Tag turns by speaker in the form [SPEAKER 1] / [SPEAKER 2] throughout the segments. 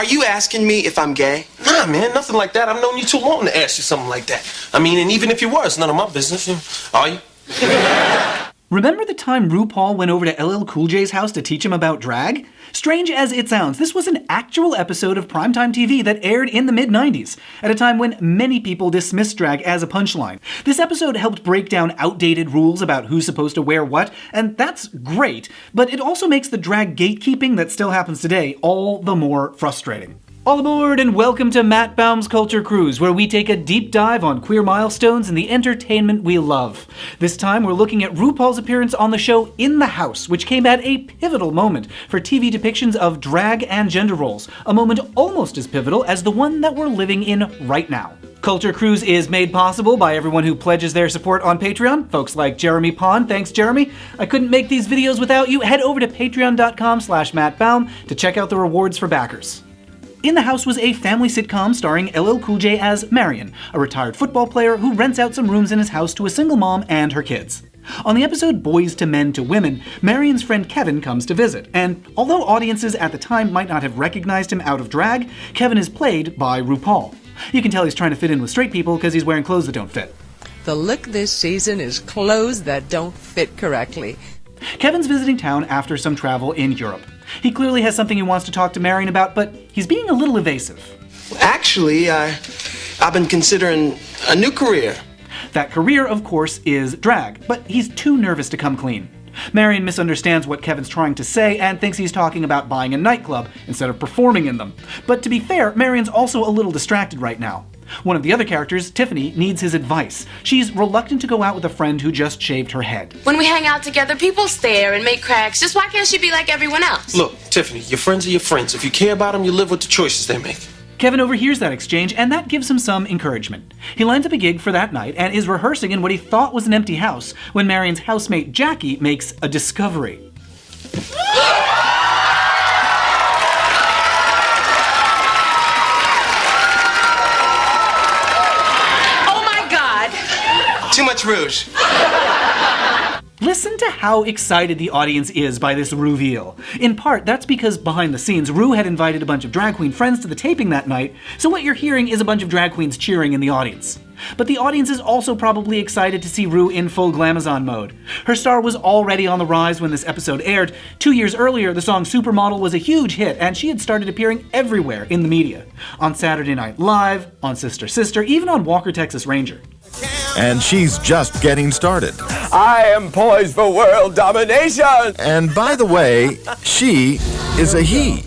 [SPEAKER 1] Are you asking me if I'm gay?
[SPEAKER 2] Nah, man, nothing like that. I've known you too long to ask you something like that. I mean, and even if you were, it's none of my business. Are you?
[SPEAKER 3] Remember the time RuPaul went over to LL Cool J's house to teach him about drag? Strange as it sounds, this was an actual episode of primetime TV that aired in the mid-90s, at a time when many people dismissed drag as a punchline. This episode helped break down outdated rules about who's supposed to wear what, and that's great, but it also makes the drag gatekeeping that still happens today all the more frustrating. All aboard and welcome to Matt Baum's Culture Cruise, where we take a deep dive on queer milestones and the entertainment we love. This time we're looking at RuPaul's appearance on the show In the House, which came at a pivotal moment for TV depictions of drag and gender roles, a moment almost as pivotal as the one that we're living in right now. Culture Cruise is made possible by everyone who pledges their support on Patreon, folks like Jeremy Pond. Thanks, Jeremy. I couldn't make these videos without you. Head over to patreon.com/mattbaum to check out the rewards for backers. In the House was a family sitcom starring LL Cool J as Marion, a retired football player who rents out some rooms in his house to a single mom and her kids. On the episode Boys to Men to Women, Marion's friend Kevin comes to visit, and although audiences at the time might not have recognized him out of drag, Kevin is played by RuPaul. You can tell he's trying to fit in with straight people because he's wearing clothes that don't fit.
[SPEAKER 4] The look this season is clothes that don't fit correctly.
[SPEAKER 3] Kevin's visiting town after some travel in Europe. He clearly has something he wants to talk to Marion about, but he's being a little evasive.
[SPEAKER 1] Actually, I've been considering a new career.
[SPEAKER 3] That career, of course, is drag, but he's too nervous to come clean. Marion misunderstands what Kevin's trying to say and thinks he's talking about buying a nightclub instead of performing in them. But to be fair, Marion's also a little distracted right now. One of the other characters, Tiffany, needs his advice. She's reluctant to go out with a friend who just shaved her head.
[SPEAKER 5] When we hang out together, people stare and make cracks. Just why can't she be like everyone else?
[SPEAKER 2] Look, Tiffany, your friends are your friends. If you care about them, you live with the choices they make.
[SPEAKER 3] Kevin overhears that exchange, and that gives him some encouragement. He lines up a gig for that night and is rehearsing in what he thought was an empty house when Marion's housemate Jackie makes a discovery.
[SPEAKER 1] Too much rouge.
[SPEAKER 3] Listen to how excited the audience is by this reveal. In part, that's because behind the scenes, Ru had invited a bunch of drag queen friends to the taping that night, so what you're hearing is a bunch of drag queens cheering in the audience. But the audience is also probably excited to see Ru in full glamazon mode. Her star was already on the rise when this episode aired. 2 years earlier, the song Supermodel was a huge hit, and she had started appearing everywhere in the media. On Saturday Night Live, on Sister Sister, even on Walker, Texas Ranger.
[SPEAKER 6] And she's just getting started.
[SPEAKER 7] I am poised for world domination!
[SPEAKER 6] And by the way, she is a he.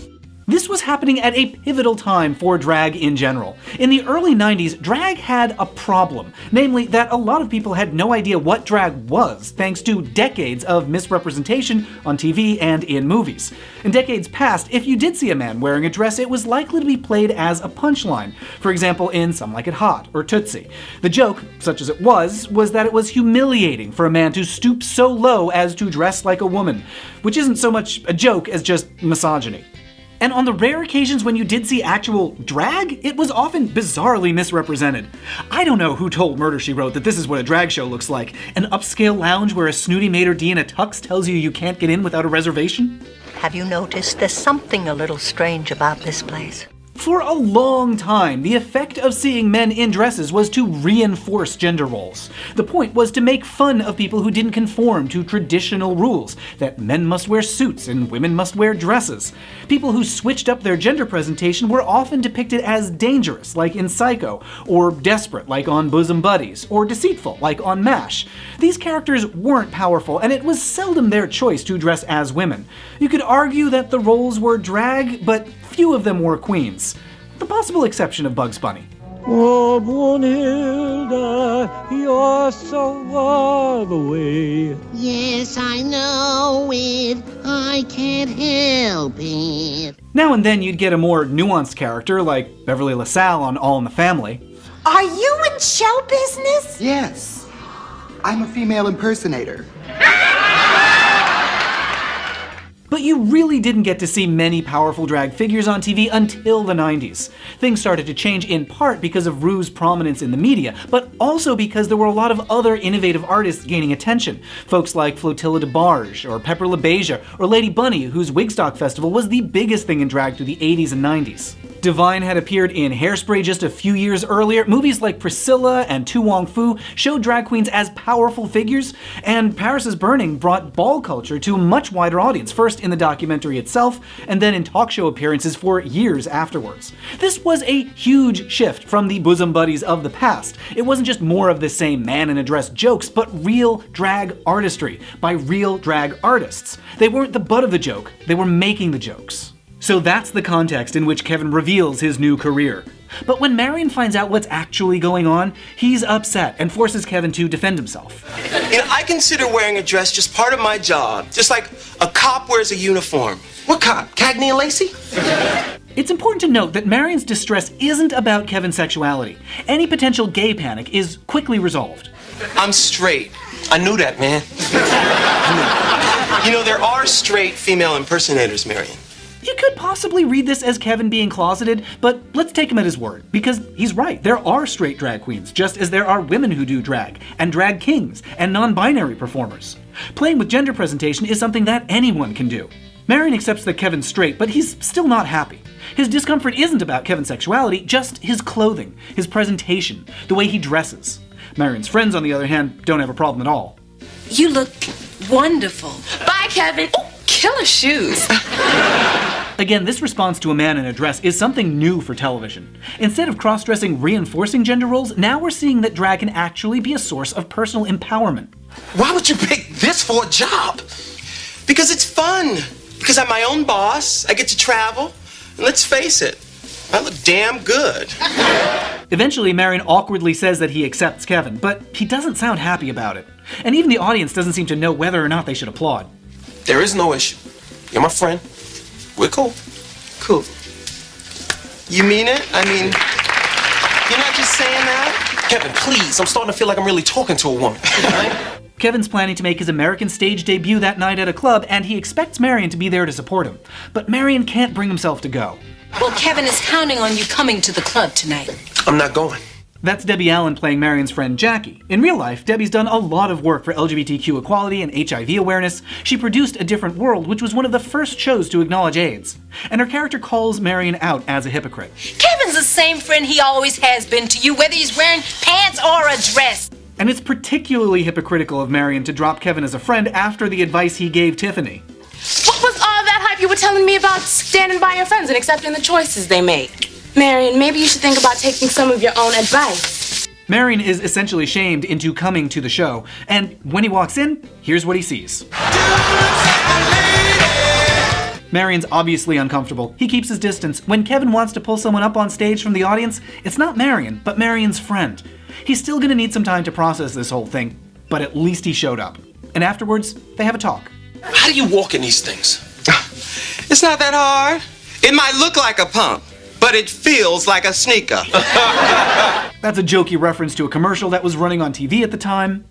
[SPEAKER 3] This was happening at a pivotal time for drag in general. In the early 90s, drag had a problem, namely that a lot of people had no idea what drag was, thanks to decades of misrepresentation on TV and in movies. In decades past, if you did see a man wearing a dress, it was likely to be played as a punchline, for example in Some Like It Hot or Tootsie. The joke, such as it was that it was humiliating for a man to stoop so low as to dress like a woman, which isn't so much a joke as just misogyny. And on the rare occasions when you did see actual drag, it was often bizarrely misrepresented. I don't know who told Murder, She Wrote that this is what a drag show looks like. An upscale lounge where a snooty maitre d' in a tux tells you can't get in without a reservation?
[SPEAKER 8] Have you noticed there's something a little strange about this place?
[SPEAKER 3] For a long time, the effect of seeing men in dresses was to reinforce gender roles. The point was to make fun of people who didn't conform to traditional rules, that men must wear suits and women must wear dresses. People who switched up their gender presentation were often depicted as dangerous, like in Psycho, or desperate, like on Bosom Buddies, or deceitful, like on MASH. These characters weren't powerful, and it was seldom their choice to dress as women. You could argue that the roles were drag, but few of them were queens. The possible exception of Bugs Bunny.
[SPEAKER 9] Oh, Brunhilde, you're so far away.
[SPEAKER 10] Yes, I know it. I can't help it.
[SPEAKER 3] Now and then you'd get a more nuanced character like Beverly LaSalle on All in the Family.
[SPEAKER 11] Are you in show business?
[SPEAKER 12] Yes. I'm a female impersonator.
[SPEAKER 3] But you really didn't get to see many powerful drag figures on TV until the 90s. Things started to change in part because of Ru's prominence in the media, but also because there were a lot of other innovative artists gaining attention. Folks like Flotilla DeBarge, or Pepper LaBeija, or Lady Bunny, whose Wigstock Festival was the biggest thing in drag through the 80s and 90s. Divine had appeared in Hairspray just a few years earlier. Movies like Priscilla and Tu Wong Fu showed drag queens as powerful figures, and Paris is Burning brought ball culture to a much wider audience, first in the documentary itself, and then in talk show appearances for years afterwards. This was a huge shift from the bosom buddies of the past. It wasn't just more of the same man in a dress jokes, but real drag artistry by real drag artists. They weren't the butt of the joke, they were making the jokes. So that's the context in which Kevin reveals his new career. But when Marion finds out what's actually going on, he's upset and forces Kevin to defend himself.
[SPEAKER 1] You know, I consider wearing a dress just part of my job, just like a cop wears a uniform.
[SPEAKER 2] What cop? Cagney and Lacey?
[SPEAKER 3] It's important to note that Marion's distress isn't about Kevin's sexuality. Any potential gay panic is quickly resolved.
[SPEAKER 1] I'm straight.
[SPEAKER 2] I knew that, man.
[SPEAKER 1] You know, there are straight female impersonators, Marion.
[SPEAKER 3] You could possibly read this as Kevin being closeted, but let's take him at his word, because he's right. There are straight drag queens, just as there are women who do drag, and drag kings, and non-binary performers. Playing with gender presentation is something that anyone can do. Marion accepts that Kevin's straight, but he's still not happy. His discomfort isn't about Kevin's sexuality, just his clothing, his presentation, the way he dresses. Marion's friends, on the other hand, don't have a problem at all.
[SPEAKER 5] You look wonderful. Bye, Kevin. Ooh, killer shoes.
[SPEAKER 3] Again, this response to a man in a dress is something new for television. Instead of cross-dressing reinforcing gender roles, now we're seeing that drag can actually be a source of personal empowerment.
[SPEAKER 2] Why would you pick this for a job?
[SPEAKER 1] Because it's fun. Because I'm my own boss, I get to travel, and let's face it, I look damn good.
[SPEAKER 3] Eventually, Marion awkwardly says that he accepts Kevin, but he doesn't sound happy about it. And even the audience doesn't seem to know whether or not they should applaud.
[SPEAKER 2] There is no issue. You're my friend. We're cool.
[SPEAKER 1] Cool. You mean it? I mean, you're not just saying that?
[SPEAKER 2] Kevin, please. I'm starting to feel like I'm really talking to a woman. Right?
[SPEAKER 3] Kevin's planning to make his American stage debut that night at a club, and he expects Marion to be there to support him. But Marion can't bring himself to go.
[SPEAKER 5] Well, Kevin is counting on you coming to the club tonight.
[SPEAKER 2] I'm not going.
[SPEAKER 3] That's Debbie Allen playing Marion's friend Jackie. In real life, Debbie's done a lot of work for LGBTQ equality and HIV awareness. She produced A Different World, which was one of the first shows to acknowledge AIDS. And her character calls Marion out as a hypocrite.
[SPEAKER 11] Kevin's the same friend he always has been to you, whether he's wearing pants or a dress.
[SPEAKER 3] And it's particularly hypocritical of Marion to drop Kevin as a friend after the advice he gave Tiffany.
[SPEAKER 5] What was all that hype you were telling me about standing by your friends and accepting the choices they make? Marion, maybe you should think about taking some of your own advice.
[SPEAKER 3] Marion is essentially shamed into coming to the show, and when he walks in, here's what he sees. Marion's obviously uncomfortable. He keeps his distance. When Kevin wants to pull someone up on stage from the audience, it's not Marion, but Marion's friend. He's still gonna need some time to process this whole thing, but at least he showed up. And afterwards, they have a talk.
[SPEAKER 2] How do you walk in these things?
[SPEAKER 1] It's not that hard. It might look like a pump, but it feels like a sneaker.
[SPEAKER 3] That's a jokey reference to a commercial that was running on TV at the time.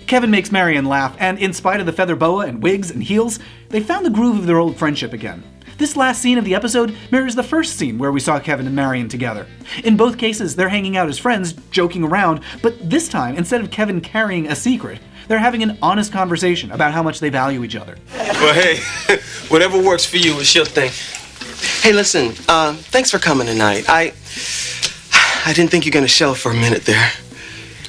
[SPEAKER 3] Kevin makes Marion laugh, and in spite of the feather boa and wigs and heels, they found the groove of their old friendship again. This last scene of the episode mirrors the first scene where we saw Kevin and Marion together. In both cases, they're hanging out as friends, joking around, but this time, instead of Kevin carrying a secret, they're having an honest conversation about how much they value each other.
[SPEAKER 2] Well, hey, whatever works for you is your thing.
[SPEAKER 1] Hey, listen, thanks for coming tonight. I didn't think you were gonna show for a minute there.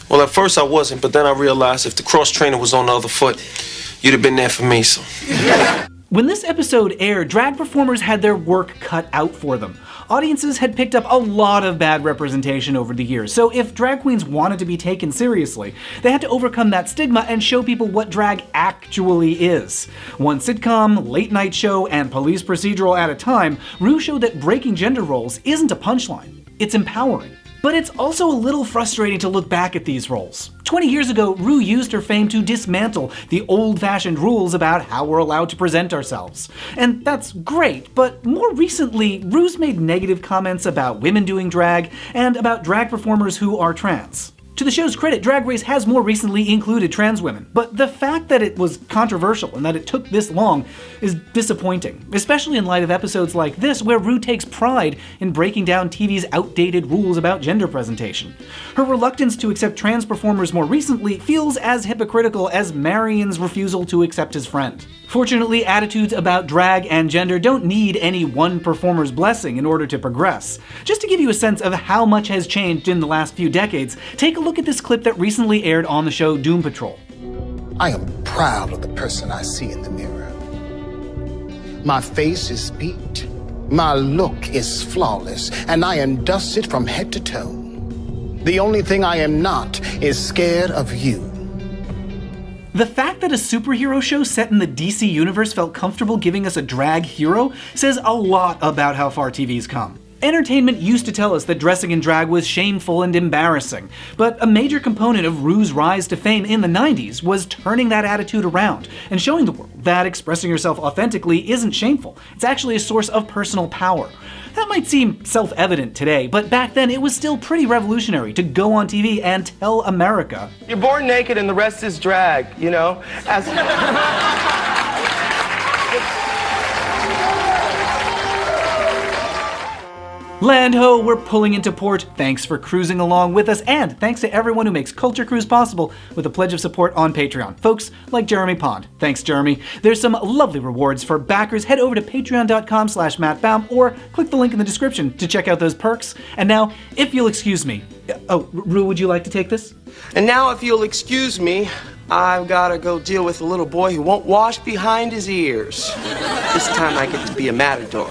[SPEAKER 2] Well, at first I wasn't, but then I realized if the cross trainer was on the other foot, you'd have been there for me, so.
[SPEAKER 3] When this episode aired, drag performers had their work cut out for them. Audiences had picked up a lot of bad representation over the years, so if drag queens wanted to be taken seriously, they had to overcome that stigma and show people what drag actually is. One sitcom, late night show, and police procedural at a time, Ru showed that breaking gender roles isn't a punchline. It's empowering. But it's also a little frustrating to look back at these roles. 20 years ago, Ru used her fame to dismantle the old-fashioned rules about how we're allowed to present ourselves. And that's great, but more recently, Ru's made negative comments about women doing drag and about drag performers who are trans. To the show's credit, Drag Race has more recently included trans women, but the fact that it was controversial and that it took this long is disappointing, especially in light of episodes like this where Ru takes pride in breaking down TV's outdated rules about gender presentation. Her reluctance to accept trans performers more recently feels as hypocritical as Marion's refusal to accept his friend. Fortunately, attitudes about drag and gender don't need any one performer's blessing in order to progress. Just to give you a sense of how much has changed in the last few decades, take a look at this clip that recently aired on the show Doom Patrol.
[SPEAKER 12] I am proud of the person I see in the mirror. My face is beat, my look is flawless, and I am dusted from head to toe. The only thing I am not is scared of you.
[SPEAKER 3] The fact that a superhero show set in the DC universe felt comfortable giving us a drag hero says a lot about how far TV's come. Entertainment used to tell us that dressing in drag was shameful and embarrassing, but a major component of Ru's rise to fame in the 90s was turning that attitude around and showing the world that expressing yourself authentically isn't shameful. It's actually a source of personal power. That might seem self-evident today, but back then it was still pretty revolutionary to go on TV and tell America,
[SPEAKER 1] You're born naked and the rest is drag, you know?
[SPEAKER 3] Land ho, we're pulling into port. Thanks for cruising along with us, and thanks to everyone who makes Culture Cruise possible with a pledge of support on Patreon. Folks like Jeremy Pond. Thanks, Jeremy. There's some lovely rewards for backers. Head over to patreon.com/mattbaum or click the link in the description to check out those perks. And now, if you'll excuse me. Oh, Ru, would you like to take this?
[SPEAKER 1] And now, if you'll excuse me, I've got to go deal with a little boy who won't wash behind his ears. This time I get to be a matador.